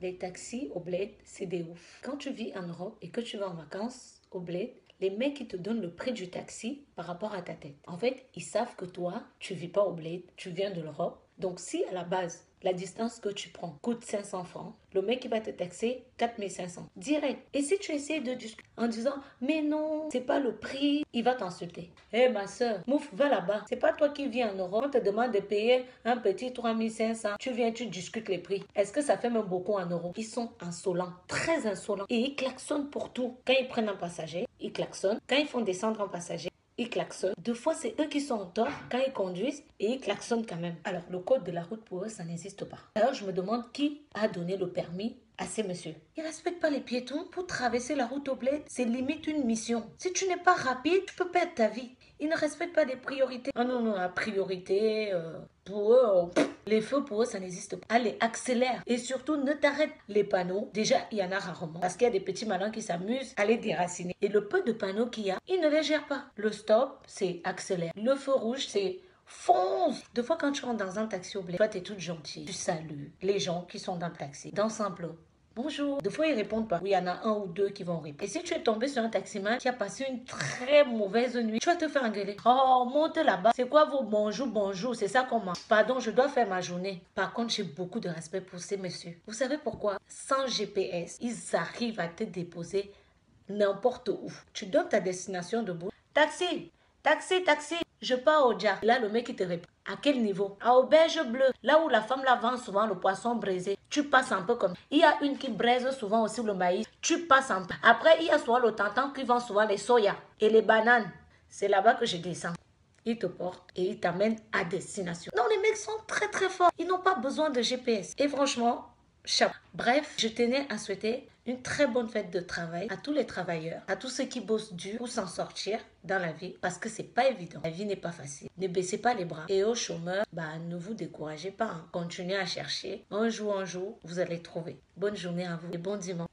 Les taxis au bled, c'est des ouf. Quand tu vis en Europe et que tu vas en vacances au bled, les mecs qui te donnent le prix du taxi par rapport à ta tête. En fait, ils savent que toi, tu vis pas au bled, tu viens de l'Europe. Donc si à la base, la distance que tu prends coûte 500 francs, le mec il va te taxer 4500 direct. Et si tu essaies de discuter en disant mais non, c'est pas le prix, il va t'insulter. Hé ma soeur, mouf, va là-bas. C'est pas toi qui viens en Europe, on te demande de payer un petit 3500. Tu viens, tu discutes les prix. Est-ce que ça fait même beaucoup en euros? Ils sont insolents, très insolents. Et ils klaxonnent pour tout. Quand ils prennent un passager, ils klaxonnent. Quand ils font descendre un passager, ils klaxonnent. Deux fois, c'est eux qui sont en tort quand ils conduisent et ils klaxonnent quand même. Alors, le code de la route pour eux, ça n'existe pas. Alors, je me demande qui a donné le permis à ces messieurs. Ils ne respectent pas les piétons pour traverser la route au bled. C'est limite une mission. Si tu n'es pas rapide, tu peux perdre ta vie. Ils ne respectent pas des priorités. Ah non, non, la priorité, pour eux, les feux pour eux, ça n'existe pas. Allez, accélère. Et surtout, ne t'arrête. Les panneaux, déjà, il y en a rarement. Parce qu'il y a des petits malins qui s'amusent à les déraciner. Et le peu de panneaux qu'il y a, ils ne les gèrent pas. Le stop, c'est accélère. Le feu rouge, c'est fonce. Deux fois, quand tu rentres dans un taxi au bled, toi, tu es toute gentille. Tu salues les gens qui sont dans le taxi. Dans simple. Bonjour. Des fois, ils répondent pas. Oui, il y en a un ou deux qui vont répondre. Et si tu es tombé sur un taximan qui a passé une très mauvaise nuit, tu vas te faire engueuler. Oh, monte là-bas. C'est quoi vos bonjour, bonjour? C'est ça qu'on mange. Pardon, je dois faire ma journée. Par contre, j'ai beaucoup de respect pour ces messieurs. Vous savez pourquoi? Sans GPS, ils arrivent à te déposer n'importe où. Tu donnes ta destination debout. Taxi, taxi, taxi. Je pars au Dia. Là, le mec, il te répond. À quel niveau? À Auberge Bleue. Là où la femme là vend souvent le poisson braisé. Tu passes un peu comme. Il y a une qui braise souvent aussi le maïs. Tu passes un peu. Après, il y a souvent le tantan qui vend souvent les soya et les bananes. C'est là-bas que je descends. Ils te portent et ils t'amènent à destination. Non, les mecs sont très très forts. Ils n'ont pas besoin de GPS. Et franchement, chapeau. Bref, je tenais à souhaiter une très bonne fête de travail à tous les travailleurs, à tous ceux qui bossent dur pour s'en sortir dans la vie parce que c'est pas évident. La vie n'est pas facile. Ne baissez pas les bras. Et aux chômeurs, ne vous découragez pas. Continuez à chercher. Un jour, vous allez trouver. Bonne journée à vous et bon dimanche.